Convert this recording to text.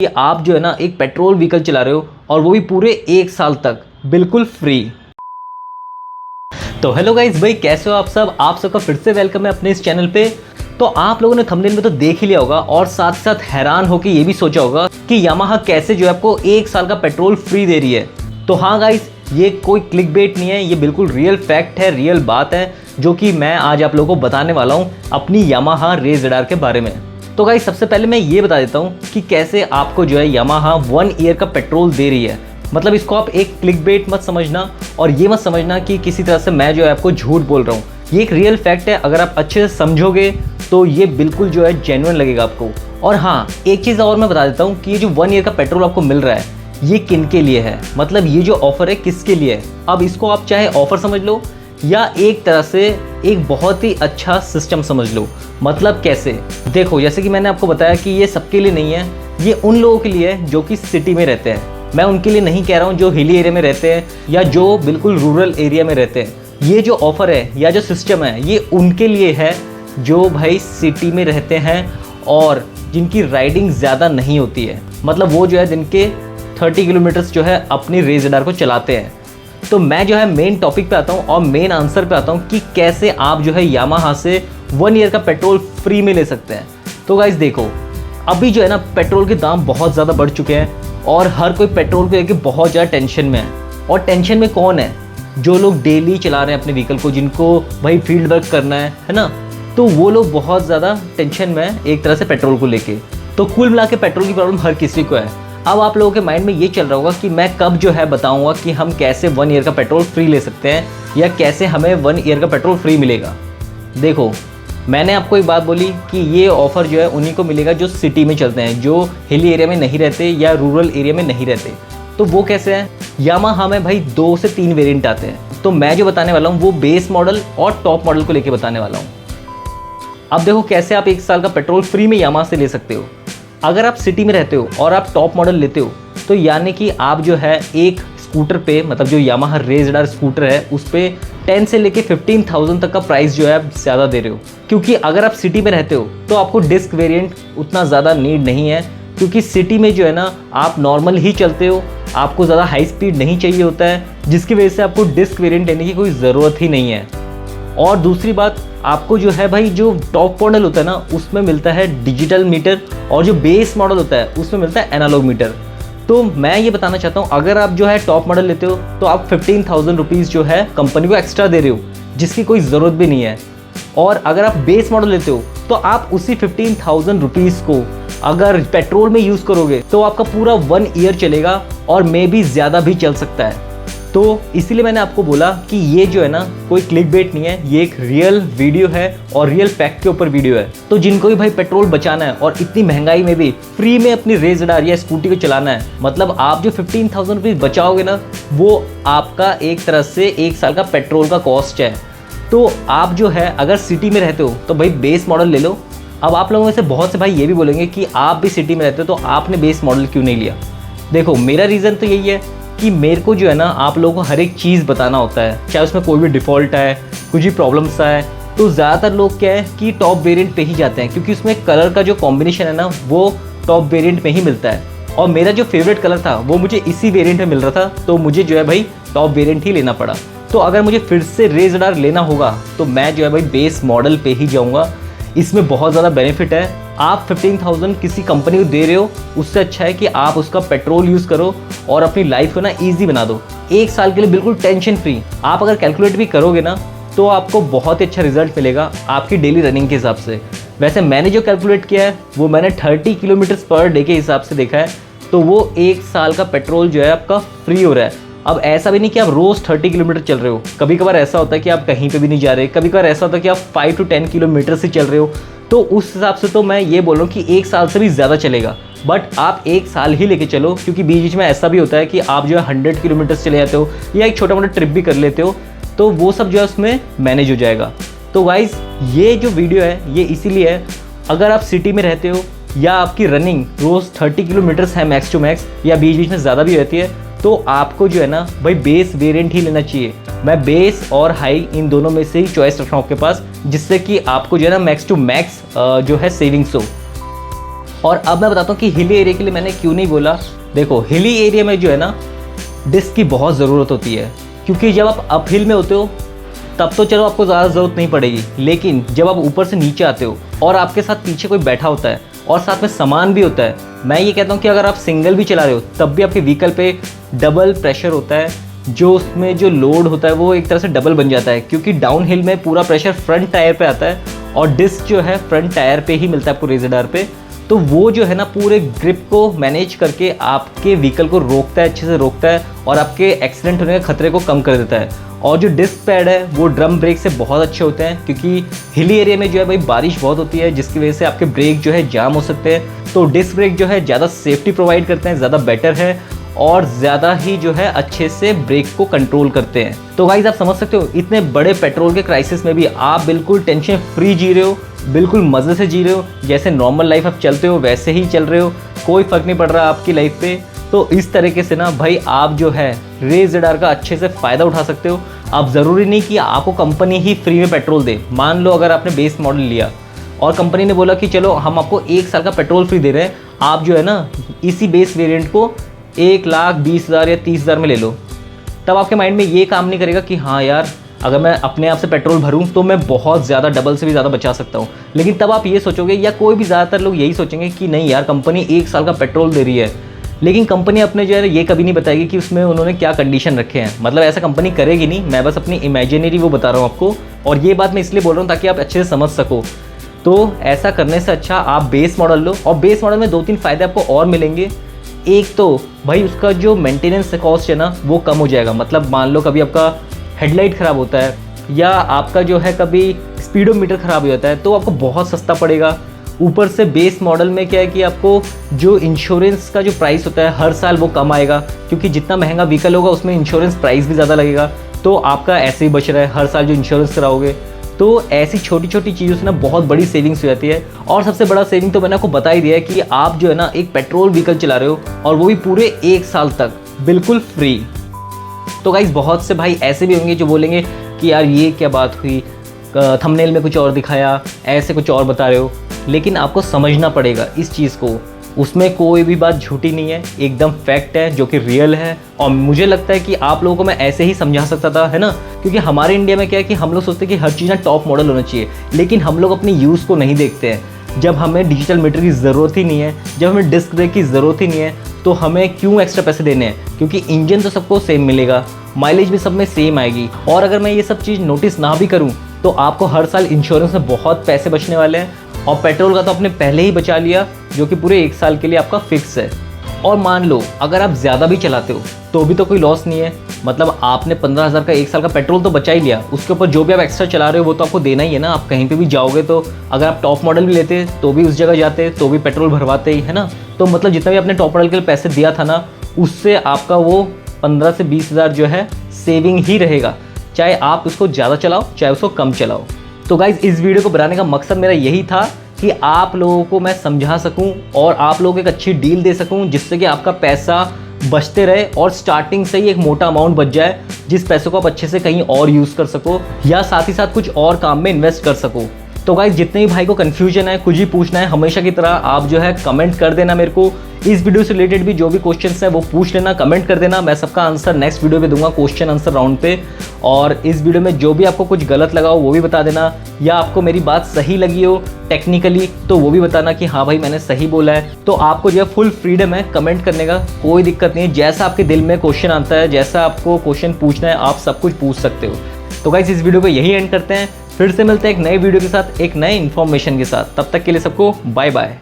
कि आप जो है ना एक पेट्रोल व्हीकल चला रहे हो और वो भी पूरे 1 साल तक बिल्कुल फ्री। तो हेलो गाइस, भाई कैसे हो आप सब? आप सबका फिर से वेलकम है अपने इस चैनल पे। तो आप लोगों ने थंबनेल में तो देख ही लिया होगा और साथ साथ हैरान होकर ये भी सोचा होगा कि यामाहा कैसे जो है आपको 1 साल का पेट्रोल फ्री दे रही है। तो हाँ गाइस, ये कोई क्लिकबेट नहीं है, ये बिल्कुल रियल फैक्ट है, रियल बात है जो कि मैं आज आप लोगों को बताने वाला हूँ अपनी यामाहा रेज रडार के बारे में। तो गाइस सबसे पहले मैं ये बता देता हूँ कि कैसे आपको जो है यामाहा 1 ईयर का पेट्रोल दे रही है। मतलब इसको आप एक क्लिकबेट मत समझना और ये मत समझना कि किसी तरह से मैं जो है आपको झूठ बोल रहा हूँ। ये एक रियल फैक्ट है, अगर आप अच्छे से समझोगे तो ये बिल्कुल जो है जेन्युइन लगेगा आपको। और हाँ, एक चीज़ और मैं बता देता हूँ कि ये जो 1 ईयर का पेट्रोल आपको मिल रहा है ये किन के लिए है, मतलब ये जो ऑफर है किसके लिए है। अब इसको आप चाहे ऑफर समझ लो या एक तरह से एक बहुत ही अच्छा सिस्टम समझ लो। मतलब कैसे? देखो, जैसे कि मैंने आपको बताया कि ये सबके लिए नहीं है, ये उन लोगों के लिए है जो कि सिटी में रहते हैं। मैं उनके लिए नहीं कह रहा हूँ जो हिली एरिया में रहते हैं या जो बिल्कुल रूरल एरिया में रहते हैं। ये जो ऑफ़र है या जो सिस्टम है ये उनके लिए है जो भाई सिटी में रहते हैं और जिनकी राइडिंग ज़्यादा नहीं होती है। मतलब वो जो है दिन के 30 किलोमीटर्स जो है अपनी रेस रडार को चलाते हैं। तो मैं जो है मेन टॉपिक पे आता हूँ और मेन आंसर पे आता हूँ कि कैसे आप जो है यामाहा से 1 ईयर का पेट्रोल फ्री में ले सकते हैं। तो गाइस देखो, अभी जो है ना पेट्रोल के दाम बहुत ज़्यादा बढ़ चुके हैं और हर कोई पेट्रोल को लेकर बहुत ज़्यादा टेंशन में है। और टेंशन में कौन है? जो लोग डेली चला रहे हैं अपने व्हीकल को, जिनको भाई फील्ड वर्क करना है ना, तो वो लोग बहुत ज़्यादा टेंशन में है एक तरह से पेट्रोल को लेके। तो कुल मिला के पेट्रोल की प्रॉब्लम हर किसी को है। अब आप लोगों के माइंड में ये चल रहा होगा कि मैं कब जो है बताऊंगा कि हम कैसे 1 ईयर का पेट्रोल फ्री ले सकते हैं या कैसे हमें 1 ईयर का पेट्रोल फ्री मिलेगा। देखो, मैंने आपको एक बात बोली कि ये ऑफ़र जो है उन्हीं को मिलेगा जो सिटी में चलते हैं, जो हिली एरिया में नहीं रहते या रूरल एरिया में नहीं रहते। तो वो कैसे है? यामाहा में भाई 2 से 3 वेरिएंट आते हैं। तो मैं जो बताने वाला हूँ वो बेस मॉडल और टॉप मॉडल को लेके बताने वाला हूँ। अब देखो कैसे आप 1 साल का पेट्रोल फ्री में यामाहा से ले सकते हो। अगर आप सिटी में रहते हो और आप टॉप मॉडल लेते हो तो यानी कि आप जो है एक स्कूटर पे, मतलब जो यामाहा रेज रडार स्कूटर है उस पर 10 से लेके 15,000 तक का प्राइस जो है आप ज़्यादा दे रहे हो। क्योंकि अगर आप सिटी में रहते हो तो आपको डिस्क वेरिएंट उतना ज़्यादा नीड नहीं है, क्योंकि सिटी में जो है ना आप नॉर्मल ही चलते हो, आपको ज़्यादा हाई स्पीड नहीं चाहिए होता है, जिसकी वजह से आपको डिस्क वेरिएंट लेने की कोई ज़रूरत ही नहीं है। और दूसरी बात, आपको जो है भाई जो टॉप मॉडल होता है ना उसमें मिलता है डिजिटल मीटर और जो बेस मॉडल होता है उसमें मिलता है एनालॉग मीटर। तो मैं ये बताना चाहता हूँ, अगर आप जो है टॉप मॉडल लेते हो तो आप 15,000 रुपीज़ जो है कंपनी को एक्स्ट्रा दे रहे हो, जिसकी कोई ज़रूरत भी नहीं है। और अगर आप बेस मॉडल लेते हो तो आप उसी 15,000 रुपीज़ को अगर पेट्रोल में यूज़ करोगे तो आपका पूरा 1 ईयर चलेगा और मे भी ज़्यादा भी चल सकता है। तो इसीलिए मैंने आपको बोला कि ये जो है ना कोई क्लिकबेट नहीं है, ये एक रियल वीडियो है और रियल फैक्ट के ऊपर वीडियो है। तो जिनको भी भाई पेट्रोल बचाना है और इतनी महंगाई में भी फ्री में अपनी रेस रडार या स्कूटी को चलाना है, मतलब आप जो 15,000 रुपीज़ बचाओगे ना वो आपका एक तरह से 1 साल का पेट्रोल का कॉस्ट है। तो आप जो है अगर सिटी में रहते हो तो भाई बेस मॉडल ले लो। अब आप लोगों में से बहुत से भाई ये भी बोलेंगे कि आप भी सिटी में रहते हो तो आपने बेस मॉडल क्यों नहीं लिया। देखो, मेरा रीज़न तो यही है कि मेरे को जो है ना आप लोगों को हर एक चीज़ बताना होता है, चाहे उसमें कोई भी डिफ़ॉल्ट है, कुछ भी प्रॉब्लम्स आए। तो ज़्यादातर लोग क्या है कि टॉप वेरिएंट पे ही जाते हैं, क्योंकि उसमें कलर का जो कॉम्बिनेशन है ना वो टॉप वेरिएंट में ही मिलता है। और मेरा जो फेवरेट कलर था वो मुझे इसी वेरिएंट में मिल रहा था, तो मुझे जो है भाई टॉप वेरिएंट ही लेना पड़ा। तो अगर मुझे फिर से रेस रडार लेना होगा तो मैं जो है भाई बेस मॉडल पे ही जाऊँगा। इसमें बहुत ज़्यादा बेनिफिट है। आप 15,000 किसी कंपनी को दे रहे हो, उससे अच्छा है कि आप उसका पेट्रोल यूज़ करो और अपनी लाइफ को ना ईजी बना दो 1 साल के लिए बिल्कुल टेंशन फ्री। आप अगर कैलकुलेट भी करोगे ना तो आपको बहुत ही अच्छा रिजल्ट मिलेगा आपकी डेली रनिंग के हिसाब से। वैसे मैंने जो कैलकुलेट किया है वो मैंने 30 किलोमीटर्स पर डे के हिसाब से देखा है, तो वो 1 साल का पेट्रोल जो है आपका फ्री हो रहा है। अब ऐसा भी नहीं कि आप रोज़ 30 किलोमीटर चल रहे हो, कभी कभार ऐसा होता है कि आप कहीं पे भी नहीं जा रहे, कभी कभार ऐसा होता है कि आप 5 to 10 किलोमीटर से चल रहे हो। तो उस हिसाब से तो मैं ये बोल रहा हूँ कि 1 साल से भी ज़्यादा चलेगा, बट आप 1 साल ही लेके चलो, क्योंकि बीच बीच में ऐसा भी होता है कि आप जो है 100 किलोमीटर चले जाते हो या एक छोटा मोटा ट्रिप भी कर लेते हो, तो वो सब जो है उसमें मैनेज हो जाएगा। तो गाइज़ ये जो वीडियो है ये इसीलिए है, अगर आप सिटी में रहते हो या आपकी रनिंग रोज़ 30 किलोमीटर्स है मैक्स टू मैक्स या बीच बीच में ज़्यादा भी रहती है, तो आपको जो है ना भाई बेस वेरिएंट ही लेना चाहिए। मैं बेस और हाई इन दोनों में से ही चॉइस रख रहा हूँ आपके पास, जिससे कि आपको जो है ना मैक्स टू मैक्स जो है सेविंग्स हो। और अब मैं बताता हूँ कि हिली एरिया के लिए मैंने क्यों नहीं बोला। देखो हिली एरिया में जो है ना डिस्क की बहुत ज़रूरत होती है, क्योंकि जब आप अप हिल में होते हो तब तो चलो आपको ज़्यादा ज़रूरत नहीं पड़ेगी, लेकिन जब आप ऊपर से नीचे आते हो और आपके साथ पीछे कोई बैठा होता है और साथ में सामान भी होता है, मैं ये कहता हूँ कि अगर आप सिंगल भी चला रहे हो तब भी आपके व्हीकल पे डबल प्रेशर होता है, जो उसमें जो लोड होता है वो एक तरह से डबल बन जाता है, क्योंकि डाउन हिल में पूरा प्रेशर फ्रंट टायर पे आता है और डिस्क जो है फ्रंट टायर पे ही मिलता है आपको रेज़र पे। तो वो जो है ना पूरे ग्रिप को मैनेज करके आपके व्हीकल को रोकता है, अच्छे से रोकता है और आपके एक्सीडेंट होने के खतरे को कम कर देता है। और जो डिस्क पैड है वो ड्रम ब्रेक से बहुत अच्छे होते हैं, क्योंकि हिली एरिया में जो है भाई बारिश बहुत होती है, जिसकी वजह से आपके ब्रेक जो है जाम हो सकते हैं। तो डिस्क ब्रेक जो है ज़्यादा सेफ्टी प्रोवाइड करते हैं, ज़्यादा बेटर है और ज़्यादा ही जो है अच्छे से ब्रेक को कंट्रोल करते हैं। तो गाइस आप समझ सकते हो इतने बड़े पेट्रोल के क्राइसिस में भी आप बिल्कुल टेंशन फ्री जी रहे हो, बिल्कुल मज़े से जी रहे हो, जैसे नॉर्मल लाइफ आप चलते हो वैसे ही चल रहे हो, कोई फ़र्क नहीं पड़ रहा आपकी लाइफ पे। तो इस तरीके से ना भाई आप जो है रेस ZR का अच्छे से फ़ायदा उठा सकते हो। आप ज़रूरी नहीं कि आपको कंपनी ही फ्री में पेट्रोल दे। मान लो अगर आपने बेस मॉडल लिया और कंपनी ने बोला कि चलो हम आपको 1 साल का पेट्रोल फ्री दे रहे हैं, आप जो है ना इसी बेस वेरिएंट को 1,20,000 या 30,000 में ले लो, तब आपके माइंड में ये काम नहीं करेगा कि हाँ यार अगर मैं अपने आप से पेट्रोल भरूं तो मैं बहुत ज़्यादा डबल से भी ज़्यादा बचा सकता हूं। लेकिन तब आप ये सोचोगे, या कोई भी ज़्यादातर लोग यही सोचेंगे कि नहीं यार कंपनी 1 साल का पेट्रोल दे रही है, लेकिन कंपनी अपने जो है ये कभी नहीं बताएगी कि उसमें उन्होंने क्या कंडीशन रखे हैं। मतलब ऐसा कंपनी करेगी नहीं, मैं बस अपनी इमेजिनरी वो बता रहा हूँ आपको, और ये बात मैं इसलिए बोल रहा हूँ ताकि आप अच्छे से समझ सको। तो ऐसा करने से अच्छा आप बेस मॉडल लो, और बेस मॉडल में 2-3 फ़ायदे आपको और मिलेंगे। एक तो भाई उसका जो मेंटेनेंस कॉस्ट है ना वो कम हो जाएगा। मतलब मान लो कभी आपका हेडलाइट ख़राब होता है या आपका जो है कभी स्पीडोमीटर ख़राब हो जाता है तो आपको बहुत सस्ता पड़ेगा। ऊपर से बेस मॉडल में क्या है कि आपको जो इंश्योरेंस का जो प्राइस होता है हर साल वो कम आएगा, क्योंकि जितना महंगा व्हीकल होगा उसमें इंश्योरेंस प्राइस भी ज़्यादा लगेगा। तो आपका ऐसे ही बच रहा है, हर साल जो इंश्योरेंस कराओगे। तो ऐसी छोटी छोटी चीज़ों से ना बहुत बड़ी सेविंग्स हो जाती है। और सबसे बड़ा सेविंग तो मैंने आपको बता ही दिया है कि आप जो है ना एक पेट्रोल व्हीकल चला रहे हो और वो भी पूरे 1 साल तक बिल्कुल फ्री। तो गाइस बहुत से भाई ऐसे भी होंगे जो बोलेंगे कि यार ये क्या बात हुई, थंबनेल में कुछ और दिखाया, ऐसे कुछ और बता रहे हो। लेकिन आपको समझना पड़ेगा इस चीज़ को, उसमें कोई भी बात झूठी नहीं है, एकदम फैक्ट है जो कि रियल है। और मुझे लगता है कि आप लोगों को मैं ऐसे ही समझा सकता था, है ना, क्योंकि हमारे इंडिया में क्या है कि हम लोग सोचते हैं कि हर चीज़ ना टॉप मॉडल होना चाहिए, लेकिन हम लोग अपनी यूज़ को नहीं देखते हैं। जब हमें डिजिटल मीटर की ज़रूरत ही नहीं है, जब हमें डिस्क ब्रेक की ज़रूरत ही नहीं है, तो हमें क्यों एक्स्ट्रा पैसे देने हैं? क्योंकि इंजन तो सबको सेम मिलेगा, माइलेज भी सब में सेम आएगी। और अगर मैं ये सब चीज़ नोटिस ना भी करूँ तो आपको हर साल इंश्योरेंस में बहुत पैसे बचने वाले हैं, और पेट्रोल का तो आपने पहले ही बचा लिया जो कि पूरे 1 साल के लिए आपका फिक्स है। और मान लो अगर आप ज़्यादा भी चलाते हो तो भी तो कोई लॉस नहीं है। मतलब आपने 15,000 का 1 साल का पेट्रोल तो बचा ही लिया, उसके ऊपर जो भी आप एक्स्ट्रा चला रहे हो वो तो आपको देना ही है ना। आप कहीं पे भी जाओगे तो अगर आप टॉप मॉडल भी लेते तो भी उस जगह जाते तो भी पेट्रोल भरवाते ही, है ना। तो मतलब जितना भी आपने टॉप मॉडल के लिए पैसे दिया था ना, उससे आपका वो 15 से 20,000 जो है सेविंग ही रहेगा, चाहे आप उसको ज़्यादा चलाओ चाहे उसको कम चलाओ। तो गाइज़ इस वीडियो को बनाने का मकसद मेरा यही था कि आप लोगों को मैं समझा सकूं और आप लोगों को एक अच्छी डील दे सकूं, जिससे कि आपका पैसा बचते रहे और स्टार्टिंग से ही एक मोटा अमाउंट बच जाए, जिस पैसे को आप अच्छे से कहीं और यूज़ कर सको या साथ ही साथ कुछ और काम में इन्वेस्ट कर सको। तो गाइस जितने भी भाई को कन्फ्यूजन है, कुछ भी पूछना है, हमेशा की तरह आप जो है कमेंट कर देना मेरे को। इस वीडियो से रिलेटेड भी जो भी क्वेश्चंस हैं वो पूछ लेना, कमेंट कर देना। मैं सबका आंसर नेक्स्ट वीडियो पे दूंगा, क्वेश्चन आंसर राउंड पे। और इस वीडियो में जो भी आपको कुछ गलत लगा हो वो भी बता देना, या आपको मेरी बात सही लगी हो टेक्निकली तो वो भी बताना कि हाँ भाई मैंने सही बोला है। तो आपको जो है फुल फ्रीडम है कमेंट करने का, कोई दिक्कत नहीं है। जैसा आपके दिल में क्वेश्चन आता है, जैसा आपको क्वेश्चन पूछना है, आप सब कुछ पूछ सकते हो। तो गाइस इस वीडियो को यही एंड करते हैं, फिर से मिलते हैं एक नए वीडियो के साथ, एक नए इन्फॉर्मेशन के साथ। तब तक के लिए सबको बाय बाय।